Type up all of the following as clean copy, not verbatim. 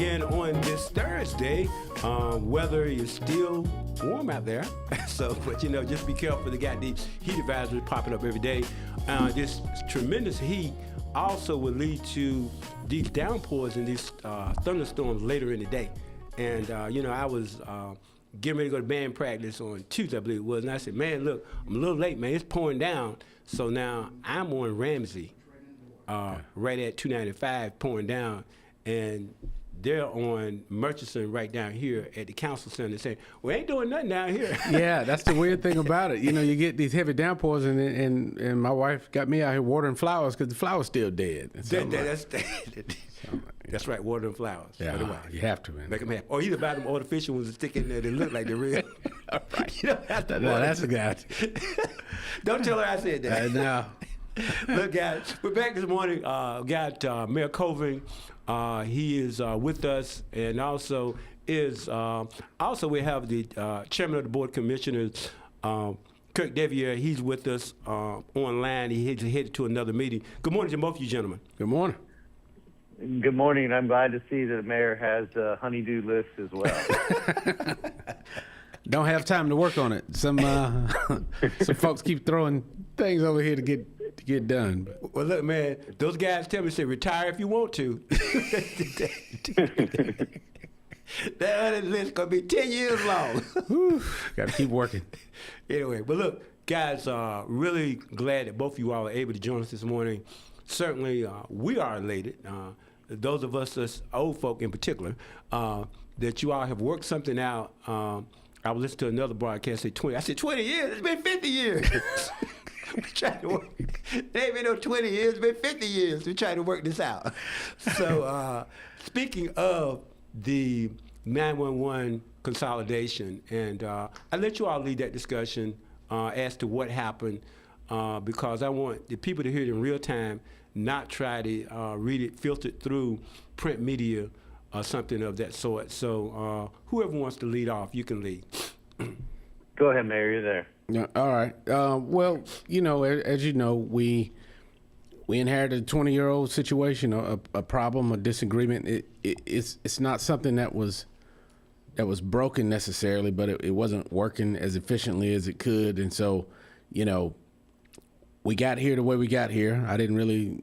again on this Thursday. Weather is still warm out there, so but just be careful. They got these heat advisories popping up every day. This tremendous heat also will lead to these downpours and these thunderstorms later in the day. And I was getting ready to go to band practice on Tuesday, I believe it was, and I said, man, look, I'm a little late, man. It's pouring down. So now I'm on Ramsey, right at 295, pouring down, and they're on Murchison right down here at the council center saying, we ain't doing nothing down here. Yeah, that's the weird thing about it. You get these heavy downpours, and my wife got me out here watering flowers because the flowers still dead. That's right, watering flowers. Yeah, you have to, man. Make them happy. Or either buy them artificial ones and stick in there that look like they're real. All right. You don't have to. No, that's a guy. Don't tell her I said that. No. Look, guys, we're back this morning. We got Mayor Colvin. He is with us, and also we have the chairman of the board of commissioners, KIRK DEVIERE. He's with us online. He's headed to another meeting. Good morning to both of you gentlemen. Good morning. Good morning. I'm glad to see that the mayor has a honey-do list as well. Don't have time to work on it. Some folks keep throwing things over here to get done. Well, look, man, those guys tell me, say, retire if you want to. That other list going to be 10 years long. Got to keep working. Anyway, but look, guys, really glad that both of you all are able to join us this morning. Certainly, we are elated, those of us as old folk in particular, that you all have worked something out. I was listening to another broadcast say 20. I said 20 years. It's been 50 years. We trying to work. There ain't been no 20 years. It's been 50 years. We trying to work this out. So speaking of the 911 consolidation, and I let you all lead that discussion as to what happened, because I want the people to hear it in real time, not try to read it filtered through print media or something of that sort. So whoever wants to lead off, you can lead. Go ahead, Mayor. You're there. Yeah, all right. Well, as you know, we inherited a 20-year-old situation, a problem, a disagreement. It's not something that was broken necessarily, but it wasn't working as efficiently as it could. And so, we got here the way we got here. I didn't really,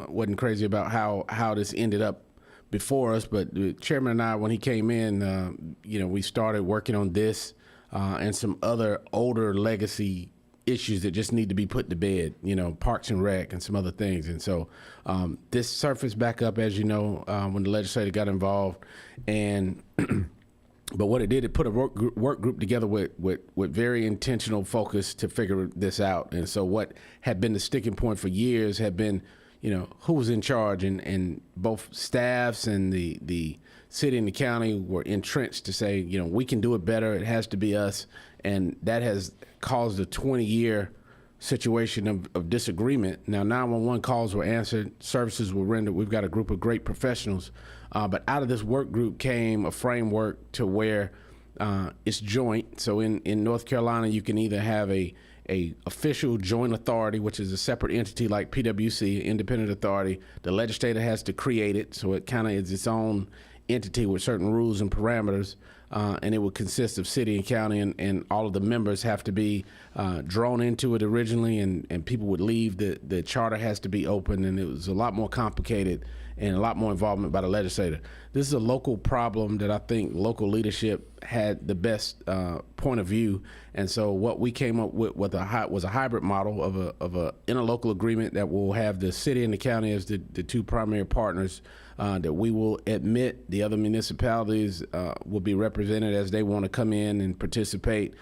wasn't crazy about how this ended up before us, but the chairman and I, when he came in, we started working on this and some other older legacy issues that just need to be put to bed, Parks and Rec and some other things. And so this surfaced back up, as you know, when the legislature got involved. And but what it did, it put a work group together with very intentional focus to figure this out. And so what had been the sticking point for years had been, who was in charge, and both staffs and the city and the county were entrenched to say, we can do it better. It has to be us. And that has caused a 20-year situation of disagreement. Now, 911 calls were answered, services were rendered. We've got a group of great professionals. But out of this work group came a framework to where it's joint. So in North Carolina, you can either have a official joint authority, which is a separate entity like PwC, independent authority. The legislator has to create it, so it kind of is its own entity with certain rules and parameters. And it would consist of city and county, and all of the members have to be drawn into it originally, and people would leave. The charter has to be open, and it was a lot more complicated and a lot more involvement by the legislator. This is a local problem that I think local leadership had the best point of view, and so what we came up with was a hybrid model of a interlocal agreement that will have the city and the county as the two primary partners. That we will admit the other municipalities will be represented as they want to come in and participate.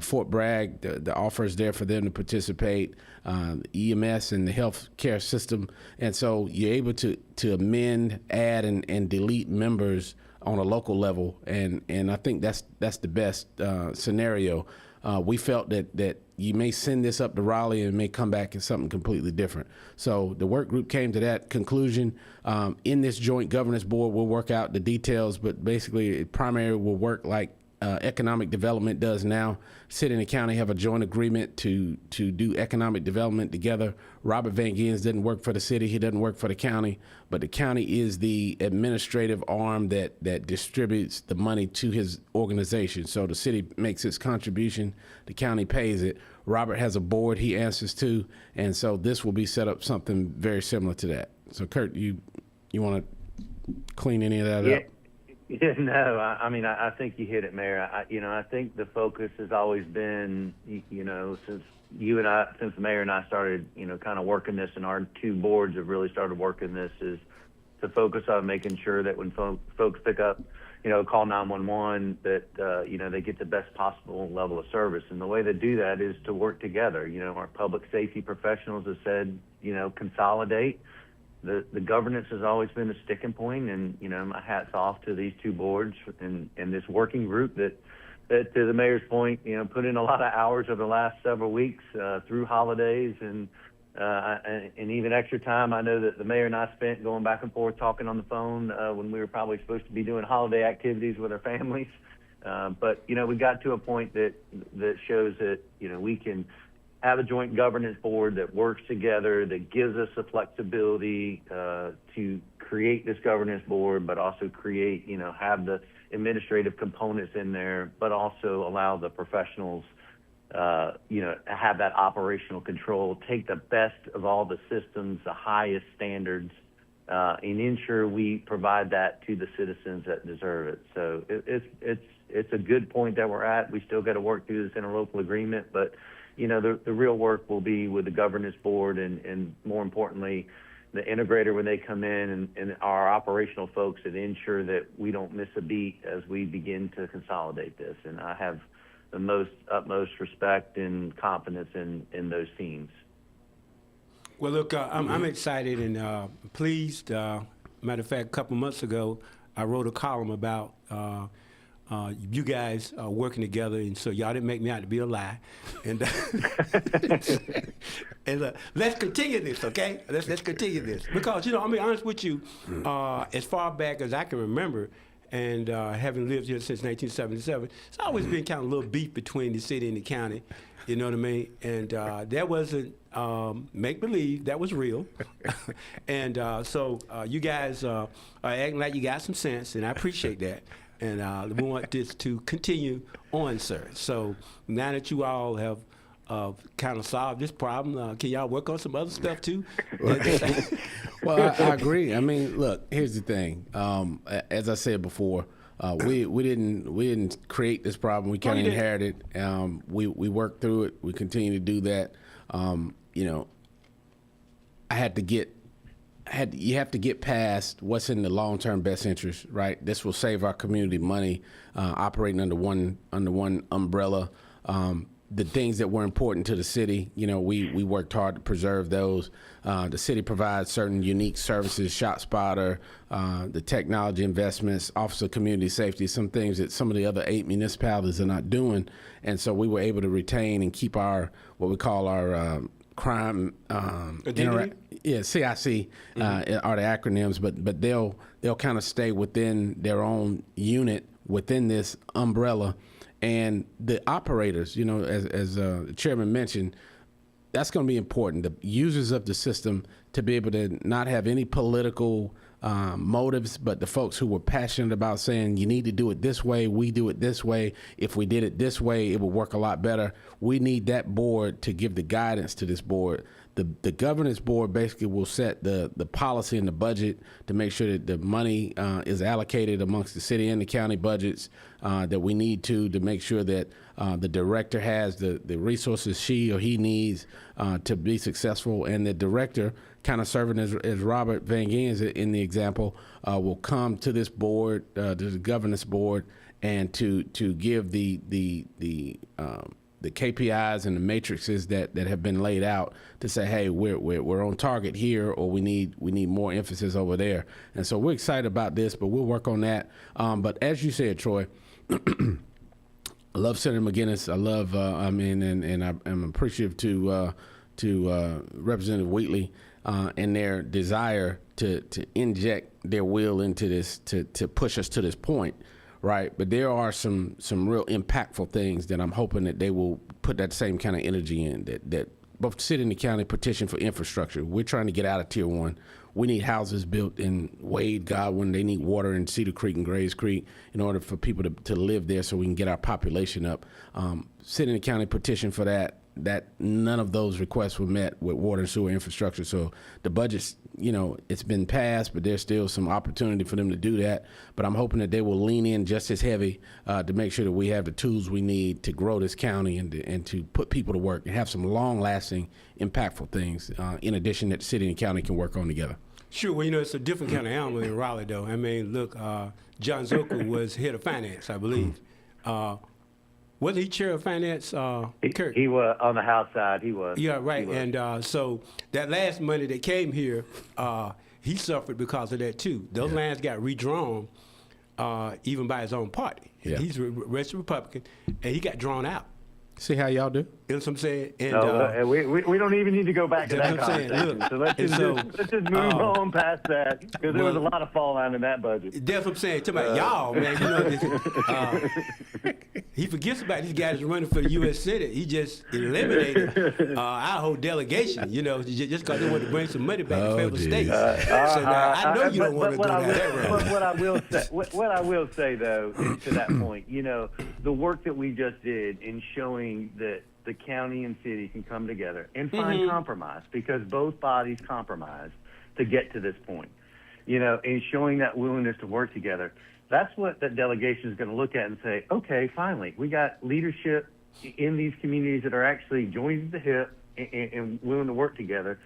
Fort Bragg, the offer is there for them to participate, EMS and the health care system. And so you're able to amend, add, and delete members on a local level. And I think that's the best scenario. We felt that you may send this up to Raleigh and it may come back as something completely different. So the work group came to that conclusion. In this joint governance board, we'll work out the details, but basically primary will work like economic development does now. City and the county have a joint agreement to do economic development together. Robert Van Gens doesn't work for the city. He doesn't work for the county, but the county is the administrative arm that distributes the money to his organization. So the city makes its contribution, the county pays it. Robert has a board he answers to, and so this will be set up something very similar to that. So Kurt, you want to clean any of that up? Yeah, no, I mean, I think you hit it, Mayor. I think the focus has always been, since the Mayor and I started, kind of working this, and our two boards have really started working this, is to focus on making sure that when folks pick up, call 911, that, they get the best possible level of service. And the way to do that is to work together. Our public safety professionals have said, consolidate. The governance has always been a sticking point, and my hat's off to these two boards and this working group that to the Mayor's point, put in a lot of hours over the last several weeks through holidays and even extra time. I know that the Mayor and I spent going back and forth talking on the phone when we were probably supposed to be doing holiday activities with our families. But we got to a point that shows that we can have a joint governance board that works together, that gives us the flexibility to create this governance board, but also create, have the administrative components in there, but also allow the professionals, have that operational control, take the best of all the systems, the highest standards, and ensure we provide that to the citizens that deserve it. So it's a good point that we're at. We still got to work through this interlocal agreement, but the real work will be with the governance board and more importantly, the integrator when they come in and our operational folks that ensure that we don't miss a beat as we begin to consolidate this. And I have the utmost respect and confidence in those teams. Well, look, I'm excited and pleased. Matter of fact, a couple months ago, I wrote a column about you guys working together, and so y'all didn't make me out to be a lie. And and let's continue this, okay? Let's continue this because I'll be honest with you. As far back as I can remember, and having lived here since 1977, it's always been kind of a little beef between the city and the county. You know what I mean? And that wasn't make believe; that was real. And so you guys are acting like you got some sense, and I appreciate that. And we want this to continue on, sir. So now that you all have kind of solved this problem, can y'all work on some other stuff too? Well, I agree. I mean, look, here's the thing. As I said before, we didn't create this problem. We kind of inherited it. We worked through it. We continue to do that. You have to get past what's in the long-term best interest, right? This will save our community money, operating under one umbrella. The things that were important to the city, we worked hard to preserve those. The city provides certain unique services, ShotSpotter, the technology investments, Office of Community Safety, some things that some of the other 8 municipalities are not doing. And so we were able to retain and keep our, what we call our crime CIC are the acronyms, but they'll kind of stay within their own unit within this umbrella. And the operators, as the chairman mentioned, that's going to be important. The users of the system to be able to not have any political motives, but the folks who were passionate about saying, you need to do it this way, we do it this way. If we did it this way, it would work a lot better. We need that board to give the guidance to this board. The governance board basically will set the policy and the budget to make sure that the money is allocated amongst the city and the county budgets that we need to make sure that the director has the resources she or he needs to be successful. And the director, kind of serving as Robert Van Gens in the example, will come to this board, to the governance board, and to give the KPIs and the matrices that have been laid out to say, hey, we're on target here, or we need more emphasis over there. And so we're excited about this, but we'll work on that. But as you said, Troy, I love Senator McGinnis. I love, and I'm appreciative to Representative Wheatley and their desire to inject their will into this, to push us to this point, right? But there are some real impactful things that I'm hoping that they will put that same kind of energy in, that both city and the county petition for infrastructure. We're trying to get out of Tier 1. We need houses built in Wade, Godwin. They need water in Cedar Creek and Grays Creek in order for people to live there so we can get our population up. City and the county petition for that none of those requests were met with water and sewer infrastructure. So the budget's, it's been passed, but there's still some opportunity for them to do that. But I'm hoping that they will lean in just as heavy to make sure that we have the tools we need to grow this county and to put people to work and have some long-lasting, impactful things in addition that the city and county can work on together. Sure. Well, it's a different kind of animal in Raleigh, though. I mean, look, John Zoka was head of finance, I believe. Wasn't he chair of finance, KIRK? He was on the House side. He was. Yeah, right. And so that last money that came here, he suffered because of that too. Those lands got redrawn, even by his own party. Yeah. He's a registered Republican, and he got drawn out. See how y'all do? You know what I'm saying? And, we don't even need to go back to that that's what I'm saying. conversation. Look, So let's just move on past that, because there was a lot of fallout in that budget. That's what I'm saying. Talking about y'all, man. He forgets about these guys running for the U.S. Senate. He just eliminated our whole delegation, just because they want to bring some money back to federal states. So now, I know you don't want to go down that road. But what I will say, though, is to that point, the work that we just did in showing that the county and city can come together and find compromise, because both bodies compromised to get to this point, and showing that willingness to work together. That's what that delegation is going to look at and say, okay, finally, we got leadership in these communities that are actually joined at the hip and willing to work together.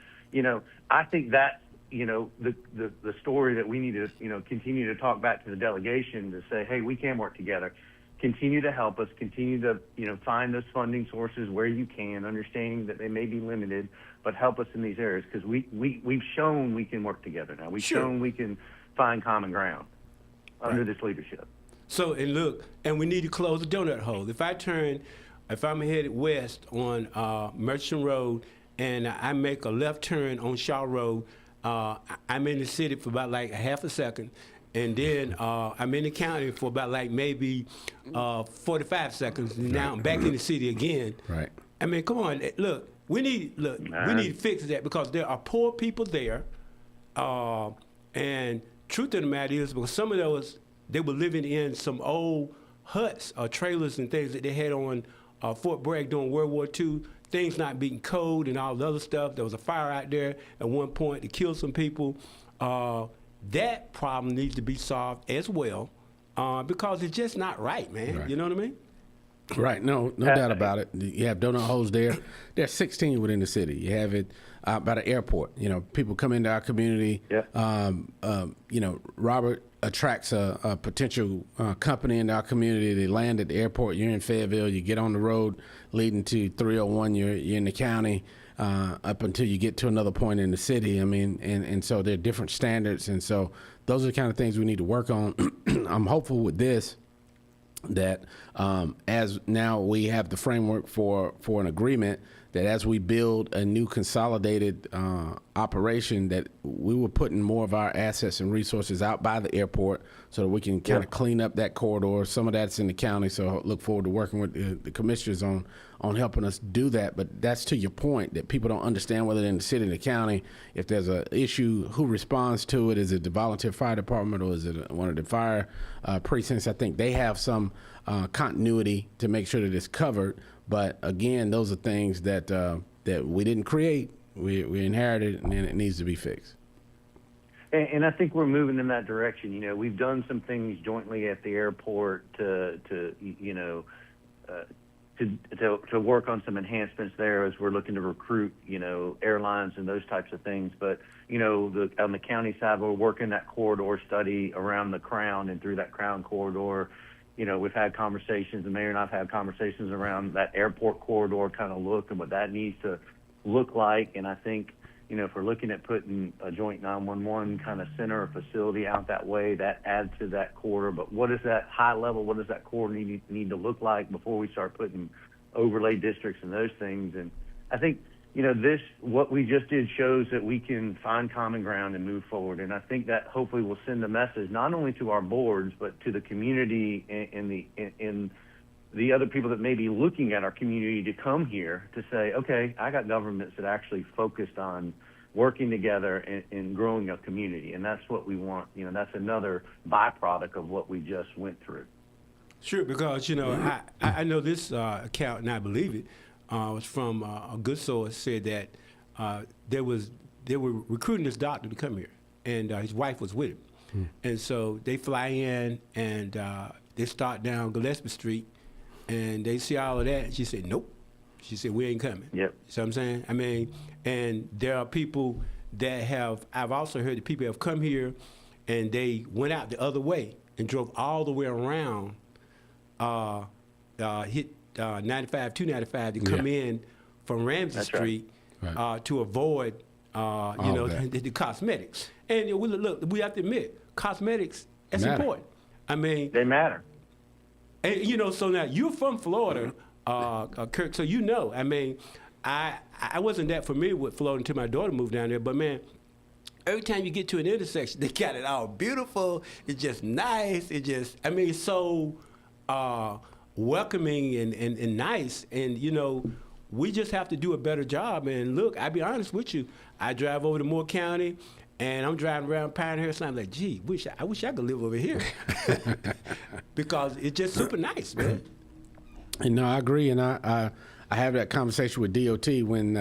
I think that's, the story that we need to, continue to talk back to the delegation to say, hey, we can work together. Continue to help us, continue to, find those funding sources where you can, understanding that they may be limited, but help us in these areas, because we've shown we can work together now. We've shown we can find common ground under this leadership. So, and look, and we need to close the donut hole. If I'm headed west on Merchant Road and I make a left turn on Shaw Road, I'm in the city for about like a half a second. And then I'm in the county for about like maybe 45 seconds. And now I'm back in the city again. Right. I mean, come on. Look, we need to fix that, because there are poor people there. And truth of the matter is, because some of those, they were living in some old huts or trailers and things that they had on Fort Bragg during World War II. Things not being code and all the other stuff. There was a fire out there at one point that killed some people. That problem needs to be solved as well, because it's just not right, man. Right. You know what I mean? Right. No doubt about it. You have donut holes there. There's 16 within the city. You have it out by the airport. People come into our community. Yeah. Robert attracts a potential company in our community. They land at the airport. You're in Fayetteville. You get on the road leading to 301. You're in the county. Up until you get to another point in the city. I mean, and so there are different standards. And so those are the kind of things we need to work on. I'm hopeful with this that as now we have the framework for an agreement, that as we build a new consolidated operation, that we were putting more of our assets and resources out by the airport so that we can kind of clean up that corridor. Some of that's in the county, so I look forward to working with the commissioners on helping us do that. But that's to your point, that people don't understand whether in the city and the county, if there's an issue, who responds to it. Is it the volunteer fire department, or is it one of the fire precincts? I think they have some continuity to make sure that it's covered. But again, those are things that that we didn't create, we inherited, and it needs to be fixed. And I think we're moving in that direction. We've done some things jointly at the airport to work on some enhancements there as we're looking to recruit, airlines and those types of things. But, on the county side, we're working that corridor study around the Crown and through that Crown corridor. We've had conversations, the mayor and I've had conversations around that airport corridor kind of look and what that needs to look like. And I think, if we're looking at putting a joint 911 kind of center or facility out that way, that adds to that corridor. But what is that high level? What does that corridor need to look like before we start putting overlay districts and those things? And I think what we just did shows that we can find common ground and move forward. And I think that hopefully will send a message not only to our boards, but to the community and the other people that may be looking at our community to come here to say, okay, I got governments that actually focused on working together and growing a community. And that's what we want. That's another byproduct of what we just went through. Sure, because, I know this account, and I believe it, was from a good source, said that they were recruiting this doctor to come here, and his wife was with him. And so they fly in, and they start down Gillespie Street, and they see all of that, and she said, nope. She said, we ain't coming. Yep. See what I'm saying? I mean, and there are people that I've also heard that people have come here, and they went out the other way and drove all the way around, hit 95, 295 to come in from Ramsey Street to avoid, the cosmetics. And we have to admit, cosmetics, that's important. I mean, they matter. And, so now you're from Florida, Kirk, so I mean, I wasn't that familiar with Florida until my daughter moved down there, but man, every time you get to an intersection, they got it all beautiful. It's just nice. It's so welcoming and nice. And, we just have to do a better job. And look, I'll be honest with you. I drive over to Moore County, and I'm driving around Pinehurst, and I'm like, gee, I wish I could live over here. Because it's just super nice, man. And no, I agree. And I have that conversation with DOT when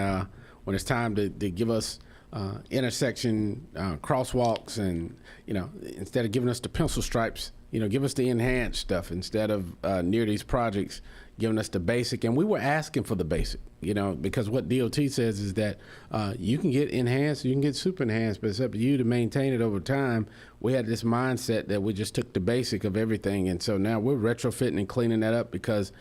it's time to give us intersection crosswalks, and instead of giving us the pencil stripes, give us the enhanced stuff instead of near these projects, giving us the basic. And we were asking for the basic, because what DOT says is that you can get enhanced, you can get super enhanced, but it's up to you to maintain it over time. We had this mindset that we just took the basic of everything, and so now we're retrofitting and cleaning that up because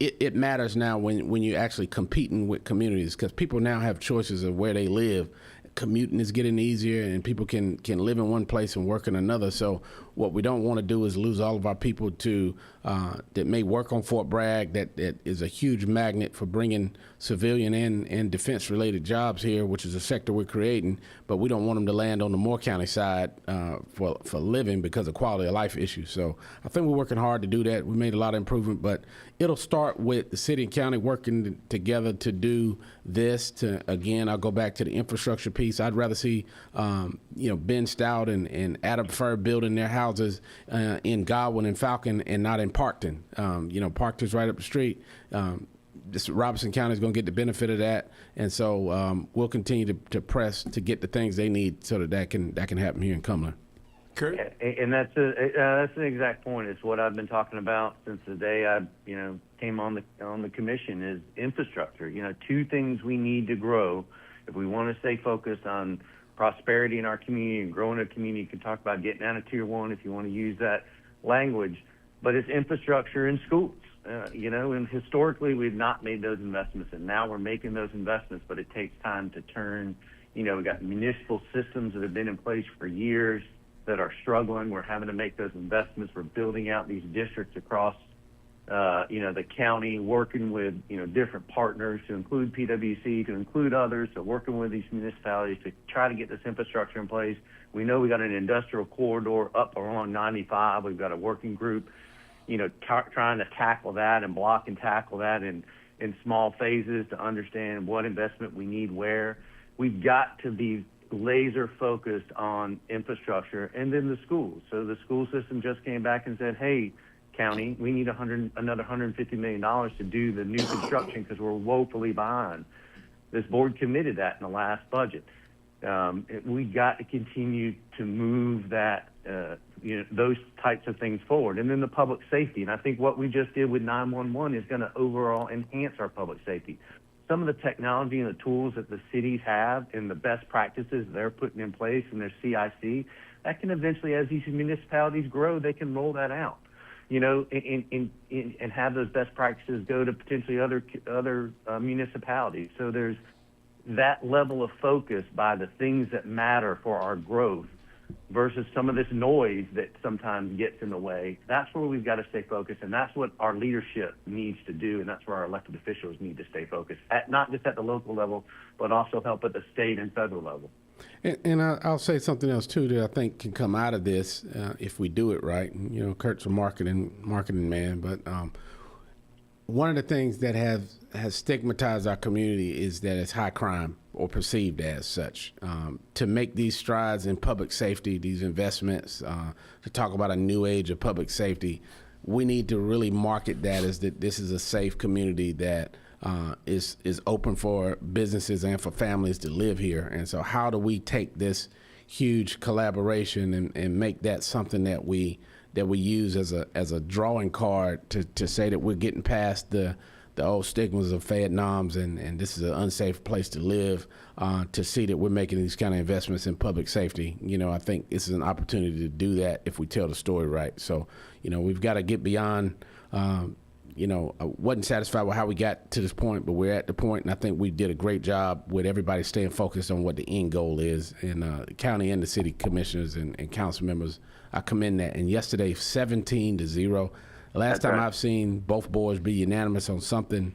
it matters now when you're actually competing with communities, because people now have choices of where they live. Commuting is getting easier, and people can live in one place and work in another. So what we don't want to do is lose all of our people to that may work on Fort Bragg, that is a huge magnet for bringing civilian and defense-related jobs here, which is a sector we're creating. But we don't want them to land on the Moore County side for living because of quality of life issues. So I think we're working hard to do that. We made a lot of improvement, but it'll start with the city and county working together to do this. Again, I'll go back to the infrastructure piece. I'd rather see, Ben Stout and Adam Fur building their houses in Godwin and Falcon and not in Parkton. Parkton's right up the street. Robeson County is going to get the benefit of that, and so we'll continue to press to get the things they need so that can happen here in Cumberland. Kurt? And that's an exact point. It's what I've been talking about since the day I came on the commission is infrastructure. Two things we need to grow if we want to stay focused on prosperity in our community and growing a community. You can talk about getting out of Tier 1 if you want to use that language, but it's infrastructure in schools. And historically we've not made those investments, and now we're making those investments, but it takes time to turn. We've got municipal systems that have been in place for years that are struggling. We're having to make those investments. We're building out these districts across, the county, working with, different partners to include PwC, to include others, so working with these municipalities to try to get this infrastructure in place. We know we got an industrial corridor up along 95. We've got a working group, trying to tackle that and block and tackle that in small phases to understand what investment we need where. We've got to be laser focused on infrastructure, and then the schools. So the school system just came back and said, hey, county, we need another $150 million to do the new construction because we're woefully behind. This board committed that in the last budget. We got to continue to move that, those types of things forward. And then the public safety. And I think what we just did with 911 is going to overall enhance our public safety. Some of the technology and the tools that the cities have and the best practices they're putting in place in their CIC, that can eventually, as these municipalities grow, they can roll that out, and have those best practices go to potentially other municipalities. So there's that level of focus by the things that matter for our growth versus some of this noise that sometimes gets in the way. That's where we've got to stay focused, and that's what our leadership needs to do, and that's where our elected officials need to stay focused, not just at the local level, but also help at the state and federal level. And I'll say something else too that I think can come out of this if we do it right. You know, Kirk's a marketing man, but one of the things that has stigmatized our community is that it's high crime or perceived as such. To make these strides in public safety, these investments, to talk about a new age of public safety, we need to really market that as that this is a safe community that is open for businesses and for families to live here. And so how do we take this huge collaboration and make that something that we use as a drawing card to say that we're getting past the old stigmas of Vietnams and this is an unsafe place to live, to see that we're making these kind of investments in public safety. You know, I think this is an opportunity to do that if we tell the story right. So, you know, we've got to get beyond, you know, I wasn't satisfied with how we got to this point, but we're at the point, and I think we did a great job with everybody staying focused on what the end goal is. And the county and the city commissioners and council members, I commend that. And yesterday, 17-0. Last time I've seen both boards be unanimous on something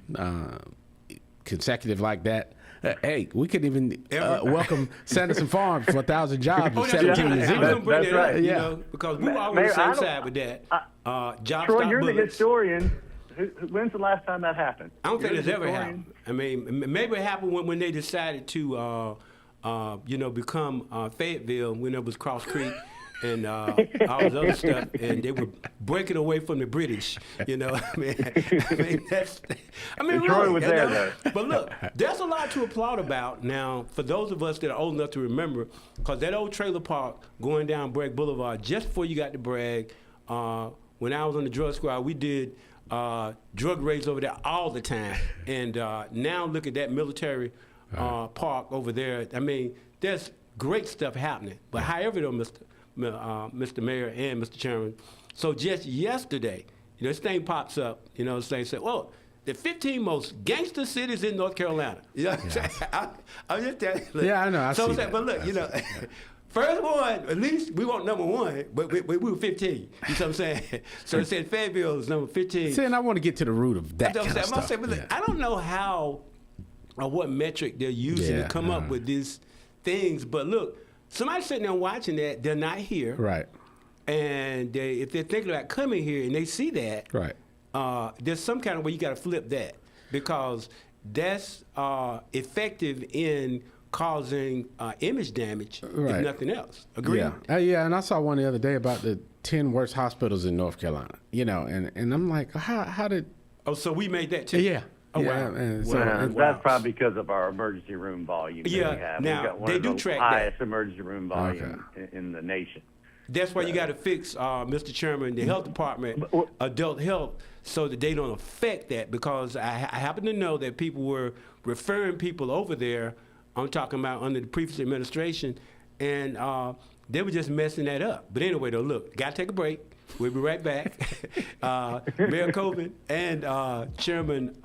consecutive like that. Hey, we could even welcome Sanderson Farms for 1,000 jobs with 17-0. That's right. You Yeah, know, because we were all on the same side with that. Jobs Troy, stop you're the bullets. historian. When's the last time that happened? I don't think You're it's the ever historian. happened. I mean, maybe it happened when they decided to, you know, become Fayetteville when it was Cross Creek and all this other stuff, and they were breaking away from the British. You know, I mean that's. I mean, Troy really, was there, though. But look, there's a lot to applaud about now for those of us that are old enough to remember, because that old trailer park going down Bragg Boulevard just before you got to Bragg. When I was on the drug squad, we did drug raids over there all the time, and now look at that military park over there. I mean, there's great stuff happening. But however, though, Mr. Mayor and Mr. Chairman, so just yesterday, you know, this thing pops up. You know, this thing said, "Well, the 15 most gangster cities in North Carolina." You know what I'm saying? I'm just telling you. Yeah, I know. I see But look, you know. First one, at least we want number one, but we were 15. You know what I'm saying? So it said Fayetteville is number 15. See, and I want to get to the root of that kind of stuff. But look, I don't know how or what metric they're using to come up with these things, but look, somebody sitting there watching that, they're not here. Right. And if they're thinking about coming here and they see that, right. There's some kind of way you got to flip that, because that's effective in causing image damage, Right. if nothing else. Agree? Yeah. Yeah, and I saw one the other day about the 10 worst hospitals in North Carolina. You know, and I'm like, how did? Oh, so we made that too. Yeah. Oh, yeah. wow. And so, Well, and- that's probably because of our emergency room volume. Yeah, that we have. now, We've got one they of do the track that. highest emergency room volume in the nation. That's why you got to fix, Mr. Chairman, the health department, adult health, so that they don't affect that. Because I happen to know that people were referring people over there. I'm talking about under the previous administration, and they were just messing that up. But anyway, though, look, got to take a break. We'll be right back. Mayor Colvin and Chairman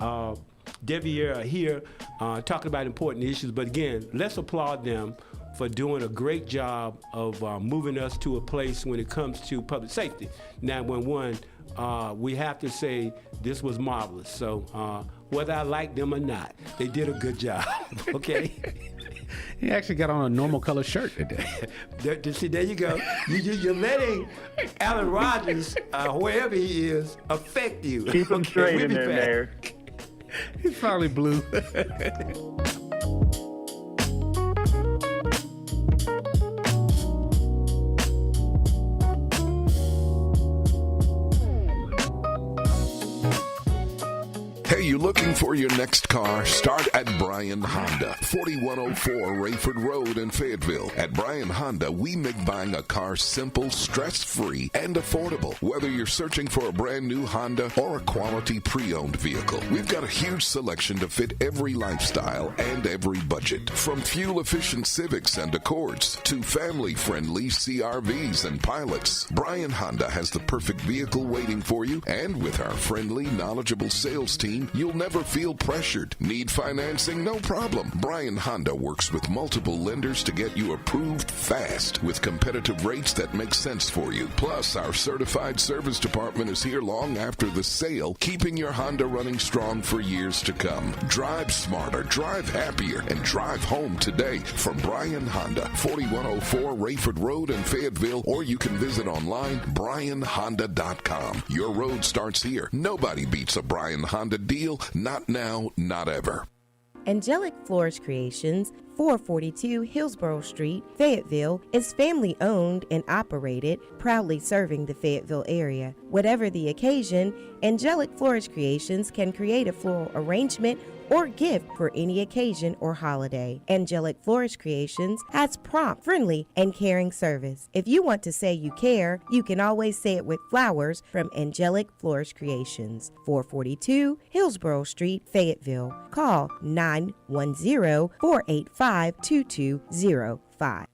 DEVIERE are here talking about important issues. But again, let's applaud them for doing a great job of moving us to a place when it comes to public safety. 911, we have to say this was marvelous. So whether I like them or not, they did a good job, okay? he actually got on a normal color shirt today. See, there you go. You're letting Alan Rogers, wherever he is, affect you. Keep them straight in there, Mayor. He's probably blue. Hey, you looking for your next car? Start at Bryan Honda, 4104 Rayford Road in Fayetteville. At Bryan Honda, we make buying a car simple, stress-free, and affordable. Whether you're searching for a brand new Honda or a quality pre-owned vehicle, we've got a huge selection to fit every lifestyle and every budget. From fuel-efficient Civics and Accords to family-friendly CRVs and Pilots, Bryan Honda has the perfect vehicle waiting for you, and with our friendly, knowledgeable sales team, you'll never feel pressured. Need financing? No problem. Bryan Honda works with multiple lenders to get you approved fast with competitive rates that make sense for you. Plus, our certified service department is here long after the sale, keeping your Honda running strong for years to come. Drive smarter, drive happier, and drive home today from Bryan Honda, 4104 Rayford Road in Fayetteville, or you can visit online, BryanHonda.com. Your road starts here. Nobody beats a Bryan Honda deal. Not now, not ever. Angelic Florist Creations, 442 Hillsborough Street, Fayetteville, is family owned and operated, proudly serving the Fayetteville area. Whatever the occasion, Angelic Florist Creations can create a floral arrangement or gift for any occasion or holiday. Angelic Florist Creations has prompt, friendly, and caring service. If you want to say you care, you can always say it with flowers from Angelic Florist Creations, 442 Hillsborough Street, Fayetteville. Call 910-485-2205.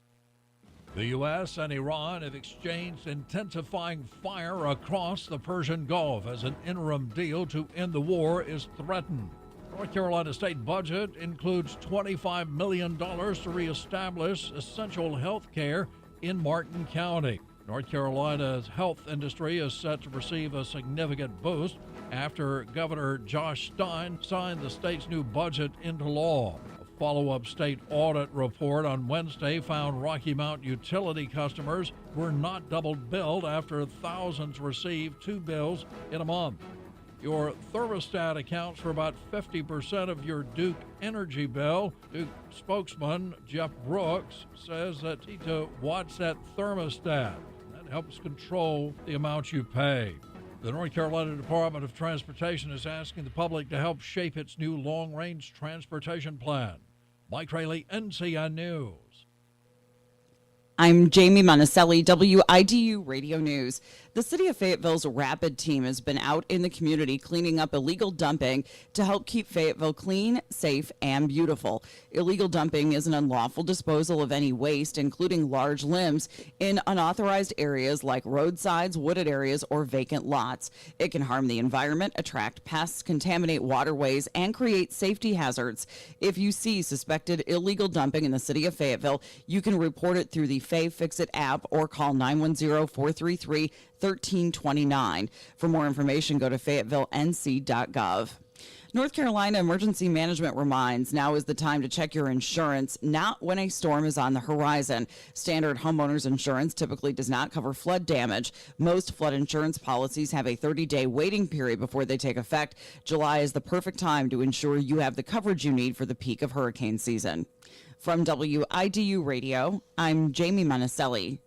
The U.S. and Iran have exchanged intensifying fire across the Persian Gulf as an interim deal to end the war is threatened. North Carolina state budget includes $25 million to reestablish essential health care in Martin County. North Carolina's health industry is set to receive a significant boost after Governor Josh Stein signed the state's new budget into law. A follow-up state audit report on Wednesday found Rocky Mount utility customers were not double billed after thousands received two bills in a month. Your thermostat accounts for about 50% of your Duke energy bill. Duke spokesman Jeff Brooks says that he to watch that thermostat. That helps control the amount you pay. The North Carolina Department of Transportation is asking the public to help shape its new long-range transportation plan. Mike Rayleigh, NCN News. I'm Jamie Monticelli, WIDU Radio News. The City of Fayetteville's Rapid Team has been out in the community cleaning up illegal dumping to help keep Fayetteville clean, safe, and beautiful. Illegal dumping is an unlawful disposal of any waste, including large limbs, in unauthorized areas like roadsides, wooded areas, or vacant lots. It can harm the environment, attract pests, contaminate waterways, and create safety hazards. If you see suspected illegal dumping in the City of Fayetteville, you can report it through the Fay Fix It app or call 910-433-1329. For more information, go to FayettevilleNC.gov. North Carolina Emergency Management reminds now is the time to check your insurance, not when a storm is on the horizon. Standard homeowners insurance typically does not cover flood damage. Most flood insurance policies have a 30-day waiting period before they take effect. July is the perfect time to ensure you have the coverage you need for the peak of hurricane season. From WIDU Radio, I'm Jamie Monticelli.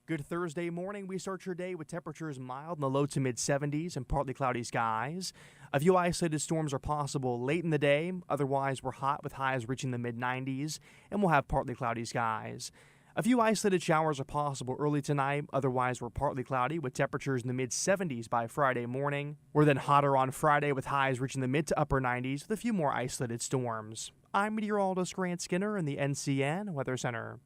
Good Thursday morning. We start your day with temperatures mild in the low to mid 70s and partly cloudy skies. A few isolated storms are possible late in the day. Otherwise, we're hot with highs reaching the mid 90s, and we'll have partly cloudy skies. A few isolated showers are possible early tonight. Otherwise, we're partly cloudy with temperatures in the mid 70s by Friday morning. We're then hotter on Friday with highs reaching the mid to upper 90s with a few more isolated storms. I'm meteorologist Grant Skinner in the NCN Weather Center.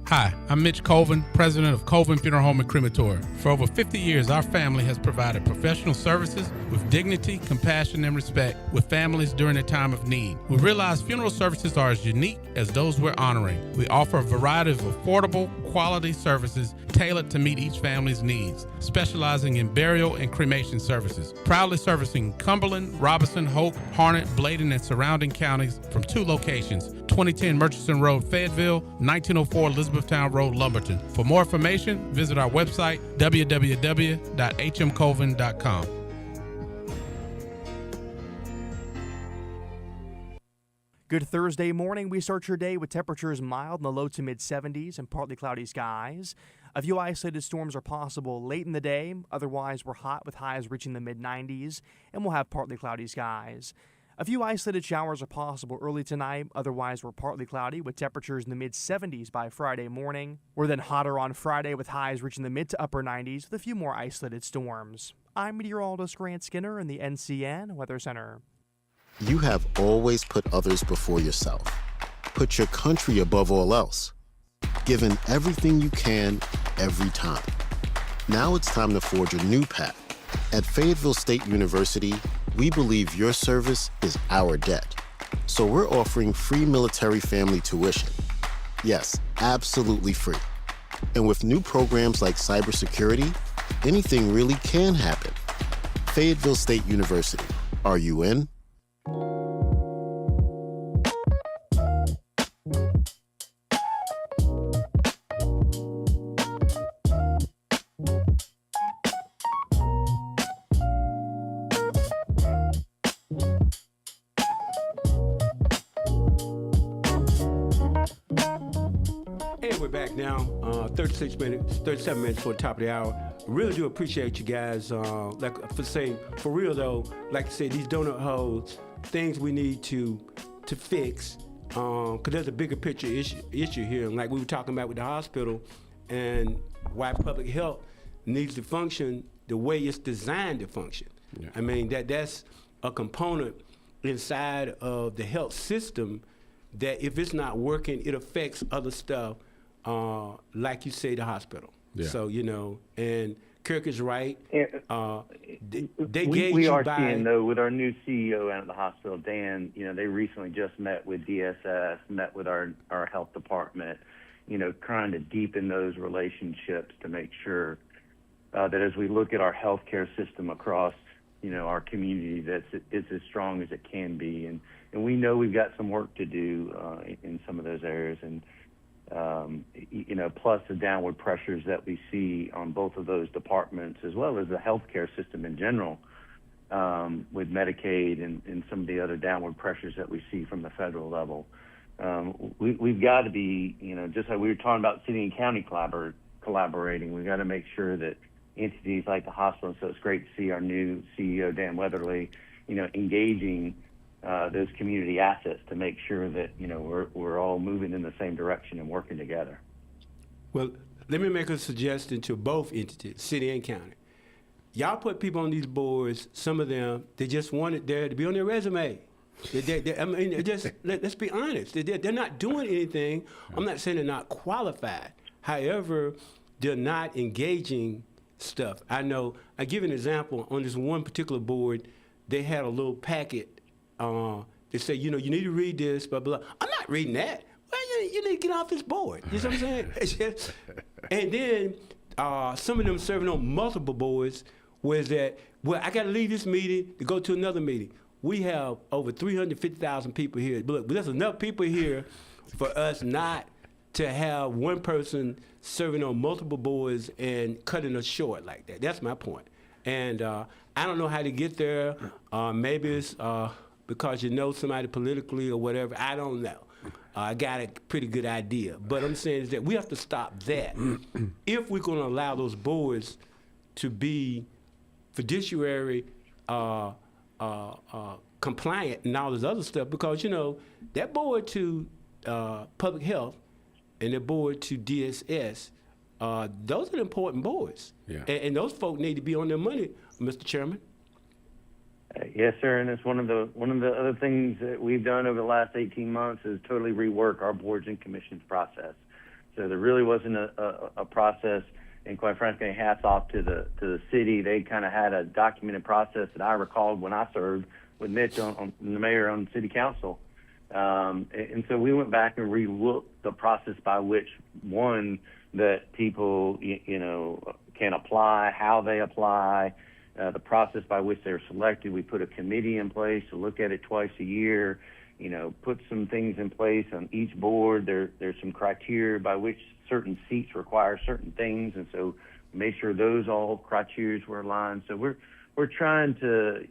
Hi, I'm Mitch Colvin, president of Colvin Funeral Home and Crematory. For over 50 years, our family has provided professional services with dignity, compassion, and respect with families during a time of need. We realize funeral services are as unique as those we're honoring. We offer a variety of affordable, quality services tailored to meet each family's needs, specializing in burial and cremation services. Proudly servicing Cumberland, Robeson, Hoke, Harnett, Bladen, and surrounding counties from 2 locations, 2010 Murchison Road, Fayetteville, 1904 Elizabethtown Road, Lumberton. For more information, visit our website, www.hmcolvin.com. Good Thursday morning. We start your day with temperatures mild in the low to mid 70s and partly cloudy skies. A few isolated storms are possible late in the day. Otherwise, we're hot with highs reaching the mid 90s, and we'll have partly cloudy skies. A few isolated showers are possible early tonight. Otherwise, we're partly cloudy with temperatures in the mid 70s by Friday morning. We're then hotter on Friday with highs reaching the mid to upper 90s with a few more isolated storms. I'm meteorologist Grant Skinner in the NCN Weather Center. You have always put others before yourself. Put your country above all else. Given everything you can, every time. Now it's time to forge a new path At Fayetteville State University, we believe your service is our debt. So we're offering free military family tuition. Yes, absolutely free. And with new programs like cybersecurity, anything really can happen. Fayetteville State University. Are you in? We're back now, 37 minutes for the top of the hour. Really do appreciate you guys. For real though, like I said, these donut holes, things we need to fix, because there's a bigger picture issue here. And like we were talking about with the hospital, and why public health needs to function the way it's designed to function. Yeah. I mean, that's a component inside of the health system that if it's not working, it affects other stuff. Like you say, the hospital. Yeah. So, and KIRK is right. We are seeing, though, with our new CEO out of the hospital, Dan, they recently just met with DSS, met with our health department, trying to deepen those relationships to make sure that as we look at our healthcare system across, our community, that it's as strong as it can be. And we know we've got some work to do in some of those areas. And plus the downward pressures that we see on both of those departments, as well as the healthcare system in general, with Medicaid and some of the other downward pressures that we see from the federal level. We've got to be, just like we were talking about city and county collaborating, we've got to make sure that entities like the hospital, so it's great to see our new CEO, Dan Weatherly, engaging those community assets to make sure that we're all moving in the same direction and working together. Well, let me make a suggestion to both entities, city and county. Y'all put people on these boards. Some of them, they just want it there to be on their resume. Let's be honest. They're not doing anything. I'm not saying they're not qualified. However, they're not engaging stuff. I know. I give an example. On this one particular board, they had a little packet. They say, you need to read this, blah, blah, blah. I'm not reading that. Well, you need to get off this board. You know what I'm saying? And then some of them serving on multiple boards, whereas that, I got to leave this meeting to go to another meeting. We have over 350,000 people here. But look, there's enough people here for us not to have one person serving on multiple boards and cutting us short like that. That's my point. And I don't know how to get there. Maybe it's because somebody politically or whatever. I don't know. I got a pretty good idea. But I'm saying is that we have to stop that if we're going to allow those boards to be fiduciary compliant and all this other stuff, because, that board to public health and the board to DSS, those are important boards. Yeah. And those folk need to be on their money, Mr. Chairman. Yes, sir, and it's one of the other things that we've done over the last 18 months is totally rework our boards and commissions process. So there really wasn't a process, and quite frankly, hats off to the city. They kind of had a documented process that I recalled when I served with Mitch on the mayor on city council, and so we went back and re-looked the process by which that people can apply, how they apply. The process by which they're selected. We put a committee in place to look at it twice a year, put some things in place on each board. There's some criteria by which certain seats require certain things, and so make sure those all criteria were aligned. So we're trying to,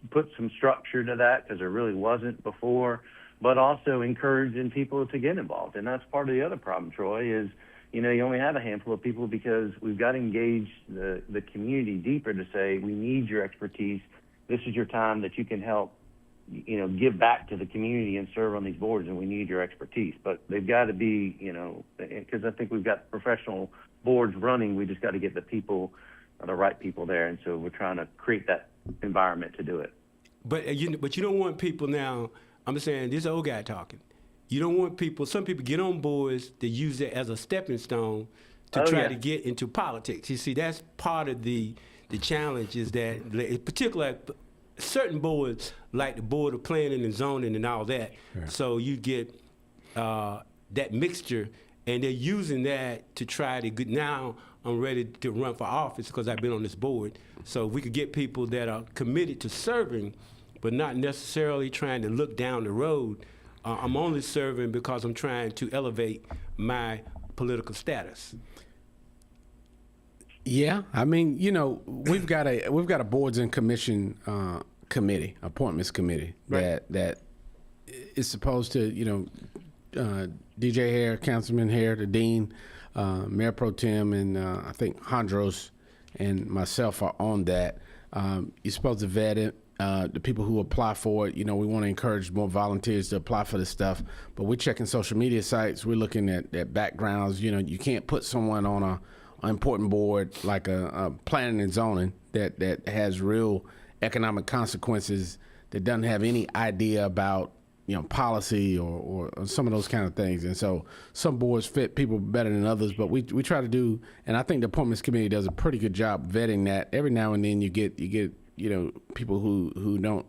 put some structure to that, because there really wasn't before, but also encouraging people to get involved. And that's part of the other problem, Troy, is you only have a handful of people, because we've got to engage the community deeper to say, we need your expertise. This is your time that you can help, give back to the community and serve on these boards, and we need your expertise. But they've got to be, because I think we've got professional boards running. We just got to get the people, the right people there. And so we're trying to create that environment to do it. But you don't want people now, I'm just saying, this old guy talking. You don't want some people get on boards to use it as a stepping stone to try to get into politics. You see, that's part of the the challenge is that, in particular, certain boards, like the Board of Planning and Zoning and all that, so you get that mixture, and they're using that to try to get, now I'm ready to run for office because I've been on this board. So we could get people that are committed to serving, but not necessarily trying to look down the road. I'm only serving because I'm trying to elevate my political status. Yeah, I mean, you know, we've got a boards and commission appointments committee that is supposed to, you know, DJ Hare, Councilman Hare, the Dean, Mayor Pro Tem, and I think Hondros and myself are on that. You're supposed to vet it. The people who apply for it, you know, we want to encourage more volunteers to apply for this stuff, but we're checking social media sites. We're looking at backgrounds. You know, you can't put someone on an important board like a planning and zoning that has real economic consequences, that doesn't have any idea about, you know, policy or some of those kind of things. And so some boards fit people better than others, but we try to do, and I think the appointments committee does a pretty good job vetting that. Every now and then you get you know, people who don't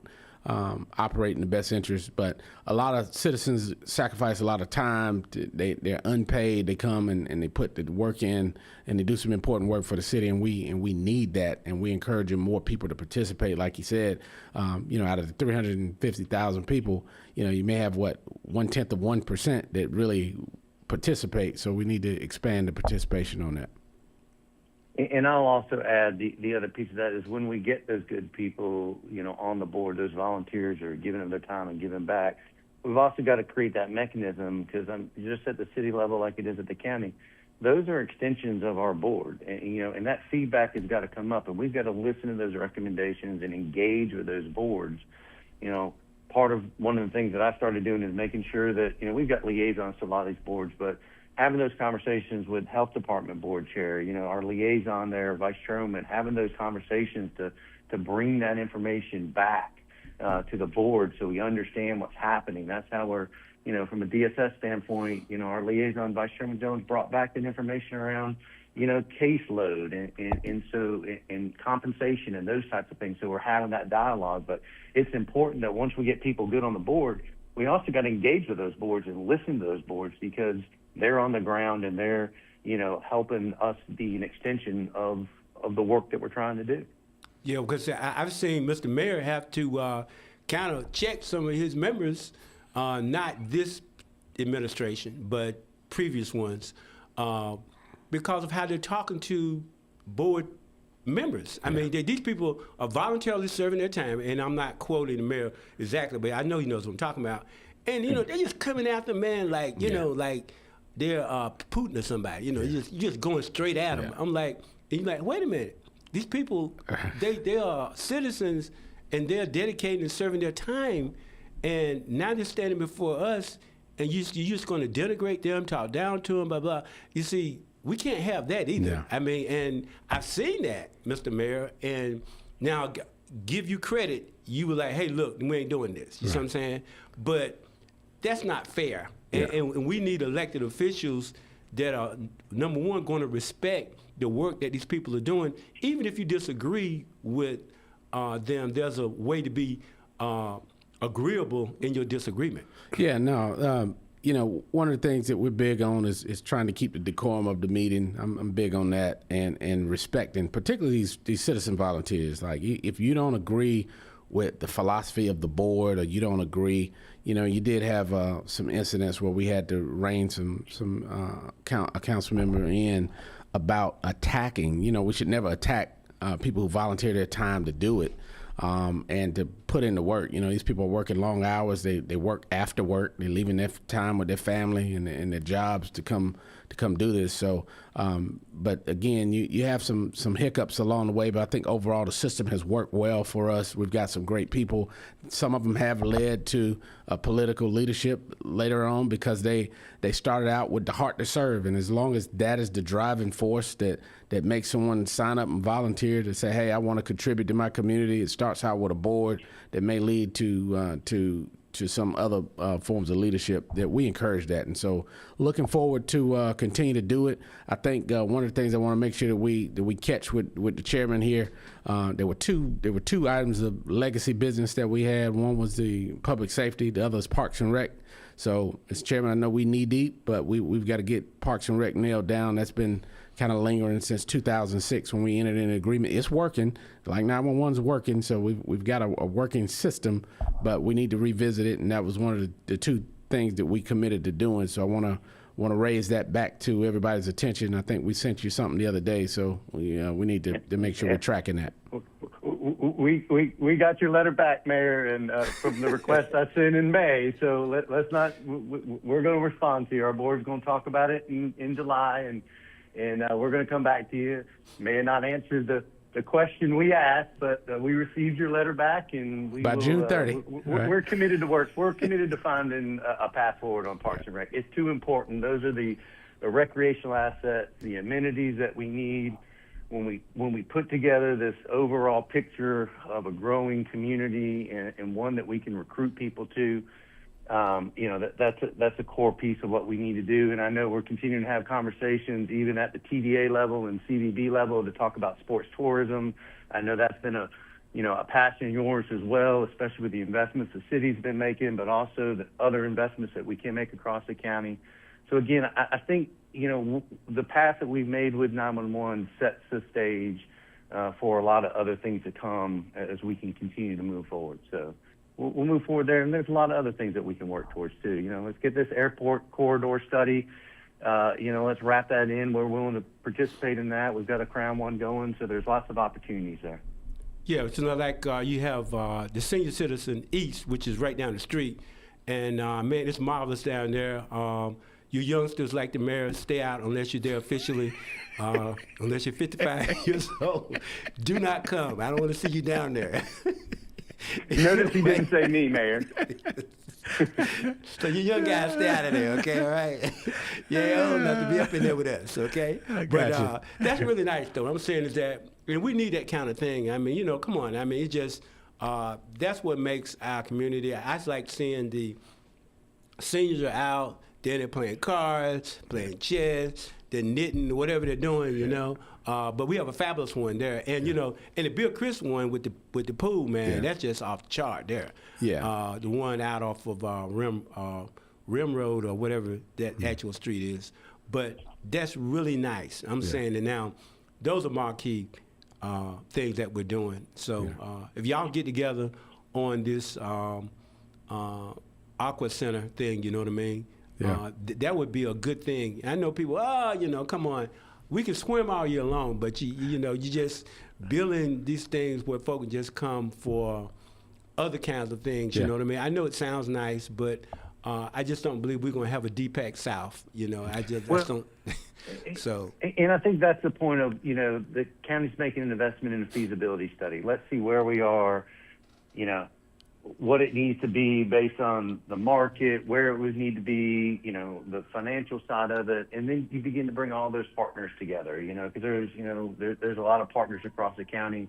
operate in the best interest, but a lot of citizens sacrifice a lot of time. They're unpaid. They come and they put the work in, and they do some important work for the city, and we need that, and we encourage more people to participate. Like you said, you know, out of the 350,000 people, you know, you may have 0.1% that really participate. So we need to expand the participation on that. And I'll also add the other piece of that is when we get those good people, you know, on the board, those volunteers are giving them their time and giving back. We've also got to create that mechanism, because I'm just at the city level like it is at the county. Those are extensions of our board, and, you know, and that feedback has got to come up, and we've got to listen to those recommendations and engage with those boards. You know, one of the things that I started doing is making sure that, you know, we've got liaisons to a lot of these boards, but having those conversations with health department board chair, you know, our liaison there, vice chairman, having those conversations to bring that information back to the board so we understand what's happening. That's how we're, you know, from a DSS standpoint, you know, our liaison, Vice Chairman Jones, brought back that information around, you know, caseload and compensation and those types of things. So we're having that dialogue. But it's important that once we get people good on the board, we also got to engage with those boards and listen to those boards, because they're on the ground and they're, you know, helping us be an extension of the work that we're trying to do. Yeah, because I've seen Mr. Mayor have to kind of check some of his members, not this administration, but previous ones, because of how they're talking to board members. I mean, these people are voluntarily serving their time, and I'm not quoting the mayor exactly, but I know he knows what I'm talking about. And, you know, they're just coming after man like, you know, like they're Putin or somebody. You know, you're just going straight at them. I'm like, and you're like, wait a minute. These people, they are citizens, and they're dedicated and serving their time, and now they're standing before us, and you're just going to denigrate them, talk down to them, blah, blah. You see, we can't have that either. Yeah. I mean, and I've seen that, Mr. Mayor, and now give you credit, you were like, hey, look, we ain't doing this. You see what I'm saying? But that's not fair. And we need elected officials that are, number one, going to respect the work that these people are doing. Even if you disagree with them, there's a way to be agreeable in your disagreement. Yeah, no, you know, one of the things that we're big on is trying to keep the decorum of the meeting. I'm big on that, and respecting, particularly these citizen volunteers. Like, if you don't agree with the philosophy of the board, or you don't agree, you know, you did have some incidents where we had to rein a council member in about attacking. You know, we should never attack people who volunteer their time to do it, and to put in the work. You know, these people are working long hours. They work after work. They're leaving their time with their family and their jobs to come do this. So, but again, you have some hiccups along the way, but I think overall the system has worked well for us. We've got some great people. Some of them have led to political leadership later on, because they started out with the heart to serve. And as long as that is the driving force that makes someone sign up and volunteer to say, hey, I want to contribute to my community, it starts out with a board that may lead to some other forms of leadership, that we encourage that. And so looking forward to continue to do it. I think one of the things I want to make sure that we catch with the chairman here, there were two items of legacy business that we had. One was the public safety, the other is Parks and Rec. So as chairman, I know we knee deep, but we've got to get Parks and Rec nailed down. That's been kind of lingering since 2006 when we entered in an agreement. It's working, like 911's working, so we've got a working system, but we need to revisit it, and that was one of the two things that we committed to doing. So I want to raise that back to everybody's attention. I think we sent you something the other day, so we need to make sure we're tracking that. We got your letter back, Mayor, and from the request I sent in May. So let's not. We're going to respond to you. Our board's going to talk about it in July, and we're going to come back to you. May have not answered the question we asked, but we received your letter back, and by June 30. We're committed to work. We're committed to finding a path forward on Parks and Rec. It's too important. Those are the recreational assets, the amenities that we need. When we put together this overall picture of a growing community and one that we can recruit people to, that's a core piece of what we need to do. And I know we're continuing to have conversations even at the TDA level and CVB level to talk about sports tourism. I know that's been a passion of yours as well, especially with the investments the city's been making, but also the other investments that we can make across the county. So again, I think, the path that we've made with 911 sets the stage for a lot of other things to come as we can continue to move forward. So we'll move forward there, and there's a lot of other things that we can work towards too. Let's get this airport corridor study. Let's wrap that in. We're willing to participate in that. We've got a Crown one going, so there's lots of opportunities there. Yeah, it's like you have the Senior Citizen East, which is right down the street, and man, it's marvelous down there. You youngsters, like the mayor, stay out unless you're there officially, unless you're 55 years old. Do not come. I don't want to see you down there. Notice he didn't say me, Mayor. So you young guys, stay out of there, okay? All right? Yeah, old enough to be up in there with us, okay? But that's really nice, though. What I'm saying is that, and we need that kind of thing. I mean, come on. I mean, it just, that's what makes our community. I just like seeing the seniors are out. Then they're playing cards, playing chess, they're knitting, whatever they're doing, But we have a fabulous one there, and and the Bill Chris one with the pool, man, that's just off the chart there. Yeah. The one out off of Rim Road or whatever that actual street is, but that's really nice. I'm saying that now, those are marquee things that we're doing. So if y'all get together on this Aqua Center thing, you know what I mean? Yeah. That would be a good thing. I know people, come on, we can swim all year long, but you just building these things where folks can just come for other kinds of things. You know what I mean? I know it sounds nice, but I just don't believe we're going to have a DPAC South. I just don't. So. And I think that's the point of the county's making an investment in a feasibility study. Let's see where we are. What it needs to be based on the market, where it would need to be, the financial side of it, and then you begin to bring all those partners together, because there's a lot of partners across the county,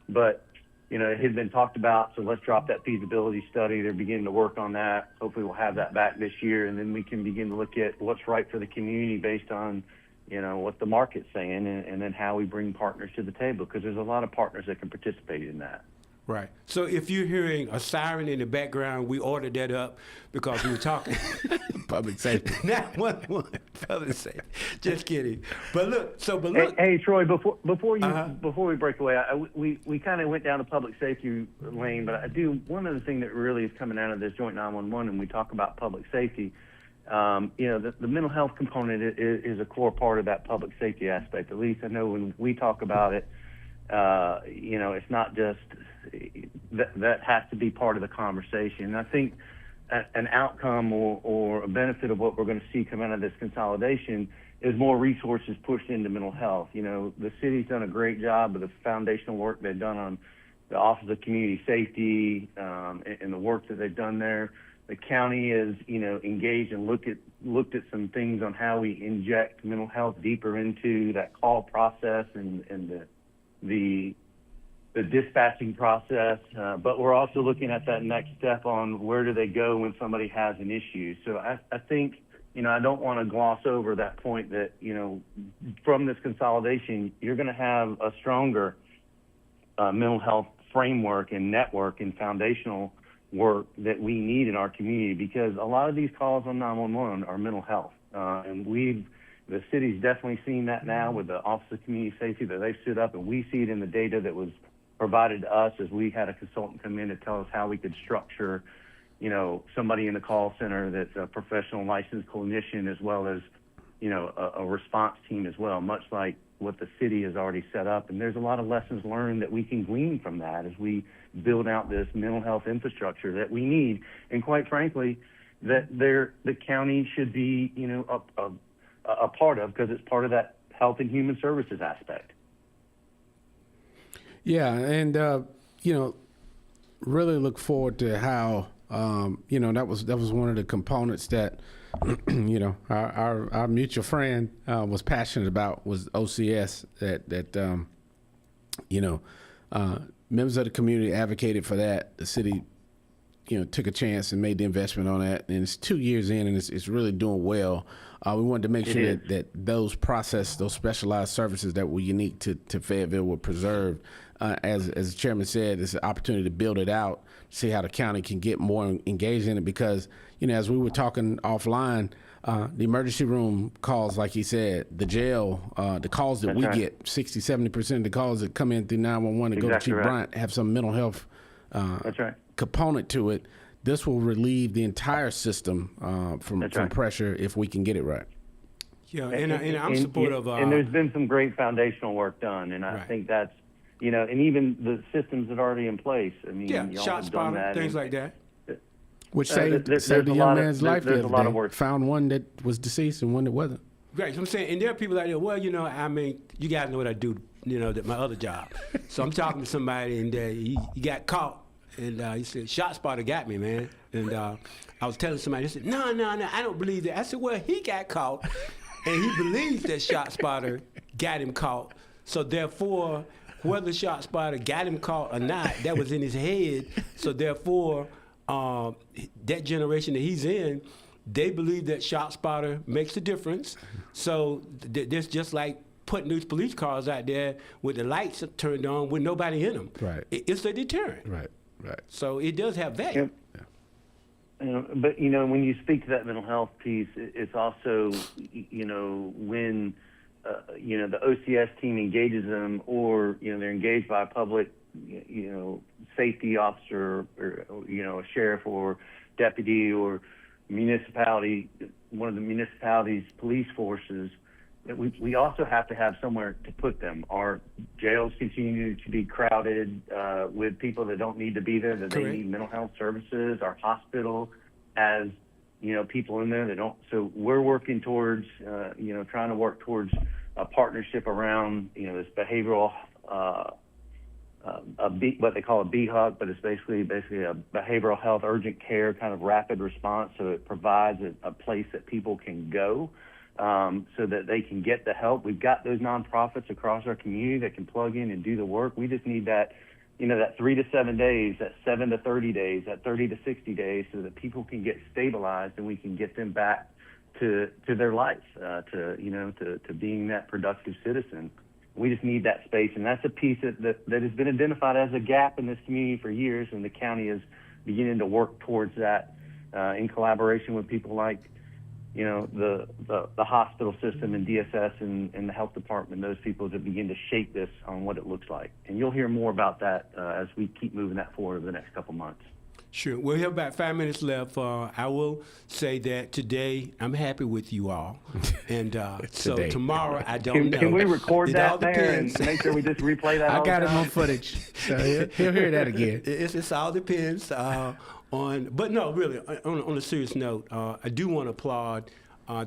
but, it had been talked about, so let's drop that feasibility study. They're beginning to work on that. Hopefully we'll have that back this year, and then we can begin to look at what's right for the community based on, what the market's saying, and then how we bring partners to the table, because there's a lot of partners that can participate in that. Right. So if you're hearing a siren in the background, we ordered that up because we were talking public safety. 911, public safety. Just kidding. But look. Hey, Troy. Before we break away, we kind of went down the public safety lane, but one of the things that really is coming out of this joint 911, and we talk about public safety. The mental health component is a core part of that public safety aspect. At least I know when we talk about it, it's not just that has to be part of the conversation. And I think an outcome or a benefit of what we're going to see come out of this consolidation is more resources pushed into mental health. The city's done a great job of the foundational work they've done on the Office of Community Safety and the work that they've done there. The county is, engaged and looked at some things on how we inject mental health deeper into that call process and the the dispatching process, but we're also looking at that next step on where do they go when somebody has an issue. So I think, I don't want to gloss over that point that, from this consolidation, you're going to have a stronger mental health framework and network and foundational work that we need in our community, because a lot of these calls on 911 are mental health. And the city's definitely seen that now with the Office of Community Safety that they've stood up, and we see it in the data that was provided to us as we had a consultant come in to tell us how we could structure, somebody in the call center that's a professional licensed clinician, as well as, a response team as well, much like what the city has already set up. And there's a lot of lessons learned that we can glean from that as we build out this mental health infrastructure that we need. And quite frankly, that the county should be, a part of, because it's part of that health and human services aspect. Yeah, and really look forward to how that was one of the components that our mutual friend was passionate about, was OCS. That members of the community advocated for that. The city took a chance and made the investment on that, and it's 2 years in, and it's really doing well. We wanted to make sure that those specialized services that were unique to Fayetteville were preserved. As the chairman said, it's an opportunity to build it out, see how the county can get more engaged in it, because, as we were talking offline, the emergency room calls, like he said, the jail, the calls that we get, 60-70% of the calls that come in through 911 to go to Chief Bryant have some mental health component to it. This will relieve the entire system from pressure if we can get it right. Yeah, and I'm supportive of. And there's been some great foundational work done, and I think that's, and even the systems that are already in place. I mean, y'all shot have done spotter, that, things like that. Which saved the young man's life the other day. Found one that was deceased and one that wasn't. Right, so I'm saying, and there are people out there, well, you guys know what I do, that my other job. So I'm talking to somebody, and he got caught, and he said, shot spotter got me, man. And I was telling somebody, they said, no, I don't believe that. I said, well, he got caught, and he believes that shot spotter got him caught. So therefore, whether shot spotter got him caught or not, that was in his head. So therefore, that generation that he's in, they believe that shot spotter makes a difference. So there's just like putting these police cars out there with the lights turned on with nobody in them. Right. It's a deterrent. Right. So it does have value. But, when you speak to that mental health piece, it's also, when, the OCS team engages them, or, they're engaged by a public, safety officer, or, a sheriff or deputy or municipality, one of the municipality's police forces, that we also have to have somewhere to put them. Our jails continue to be crowded with people that don't need to be there, that they need mental health services. Our hospital has, people in there that don't. So we're working towards, trying to work towards a partnership around, this behavioral, what they call a BHUG, but it's basically a behavioral health urgent care kind of rapid response. So it provides a place that people can go so that they can get the help. We've got those nonprofits across our community that can plug in and do the work. We just need that, that 3 to 7 days, that 7 to 30 days, that 30 to 60 days, so that people can get stabilized and we can get them back to their life, to being that productive citizen. We just need that space, and that's a piece that has been identified as a gap in this community for years, and the county is beginning to work towards that in collaboration with people like, the hospital system and DSS and the health department, those people that begin to shape this on what it looks like. And you'll hear more about that as we keep moving that forward over the next couple months. Sure. We have about 5 minutes left. I will say that today I'm happy with you all, and so tomorrow I don't know. Can we record that there and make sure we just replay that? I got it on footage, so he'll hear that again. It all depends on, but no, really. On a serious note, I do want to applaud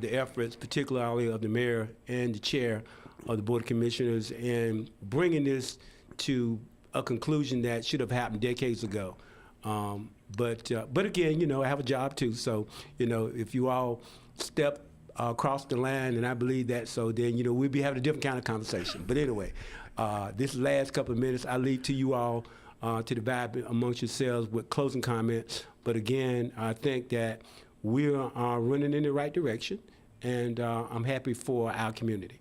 the efforts, particularly of the mayor and the chair of the Board of Commissioners, in bringing this to a conclusion that should have happened decades ago. But again, I have a job too. So, if you all step across the line, and I believe that, so then, we'll be having a different kind of conversation. But anyway, This last couple of minutes, I leave to you all to divide amongst yourselves with closing comments. But again, I think that we are running in the right direction, and I'm happy for our community.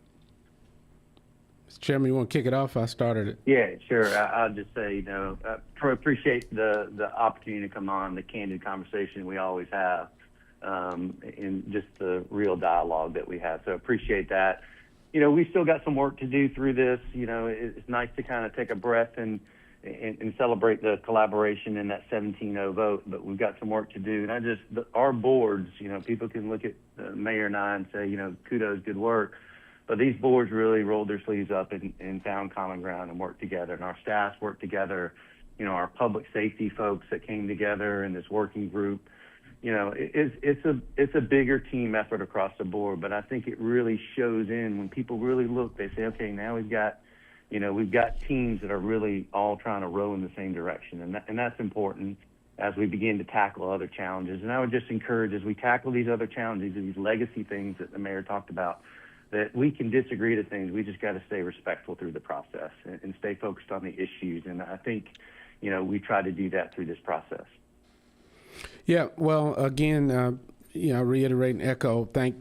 Mr. Chairman, you want to kick it off? I started it. Yeah, sure. I'll just say, Troy, appreciate the opportunity to come on, the candid conversation we always have, and just the real dialogue that we have. So appreciate that. We still got some work to do through this. It's nice to kind of take a breath and celebrate the collaboration in that 17-0 vote, but we've got some work to do. And our boards, people can look at the mayor and I and say, kudos, good work. But these boards really rolled their sleeves up and found common ground and worked together. And our staffs worked together. Our public safety folks that came together in this working group. It's a bigger team effort across the board. But I think it really shows in when people really look. They say, okay, now we've got teams that are really all trying to row in the same direction, and that's important as we begin to tackle other challenges. And I would just encourage, as we tackle these other challenges, these legacy things that the mayor talked about, that we can disagree to things. We just got to stay respectful through the process and stay focused on the issues. And I think, we try to do that through this process. Yeah, well, again, I reiterate and echo, thank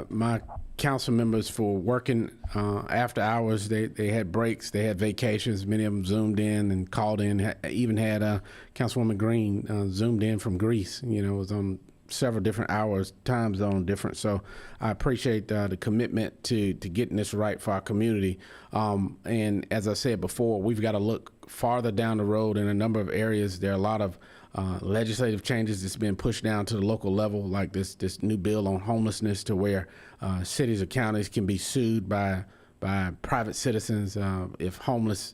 my council members for working after hours. They had breaks, they had vacations. Many of them zoomed in and called in. Even had Councilwoman Green zoomed in from Greece. It was on several different hours, time zone different. So I appreciate the commitment to getting this right for our community. And as I said before, we've got to look farther down the road in a number of areas. There are a lot of legislative changes that's been pushed down to the local level, like this new bill on homelessness, to where cities or counties can be sued by private citizens if homeless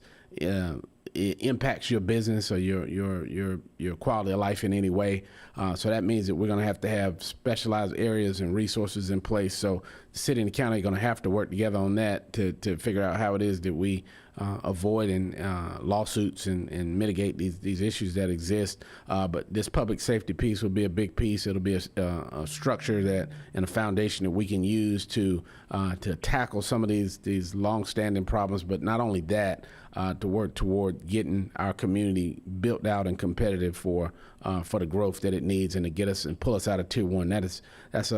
it impacts your business or your quality of life in any way. So that means that we're going to have specialized areas and resources in place. So the city and the county are going to have to work together on that to figure out how it is that we avoid lawsuits and mitigate these issues that exist. But this public safety piece will be a big piece. It'll be a structure that and a foundation that we can use to tackle some of these long-standing problems. But not only that, to work toward getting our community built out and competitive for the growth that it needs, and to get us and pull us out of Tier 1. That's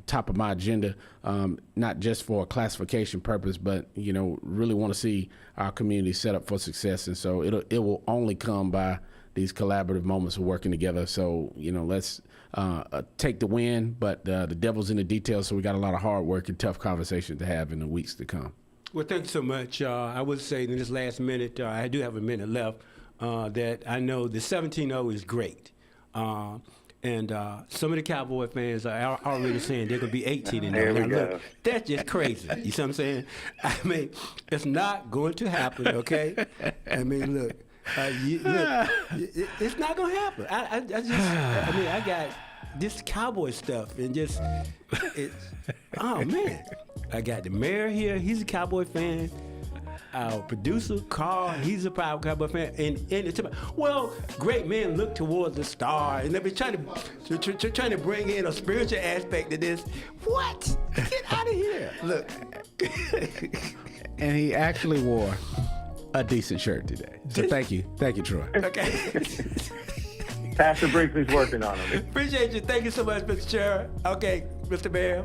top of my agenda, not just for a classification purpose, but really want to see our community set up for success. And so it will only come by these collaborative moments of working together. So let's take the win, but the devil's in the details. So we got a lot of hard work and tough conversations to have in the weeks to come. Well, thank you so much. I would say in this last minute, I do have a minute left, that I know the 17-0 is great. And some of the Cowboy fans are already saying they're going to be 18 in there. Now, look, that's just crazy. You see what I'm saying? I mean, it's not going to happen, okay? I mean, look, it's not going to happen. I got this Cowboy stuff and it's, oh, man. I got the mayor here. He's a Cowboy fan. Our producer, Carl, he's a proud Cowboy fan. And it's about, well, great men look towards the star. And they've been trying to bring in a spiritual aspect to this. What? Get out of here. Look. And he actually wore a decent shirt today. So thank you. Thank you, Troy. Okay. Pastor Brinkley's working on it. Appreciate you. Thank you so much, Mr. Chair. Okay, Mr. Mayor.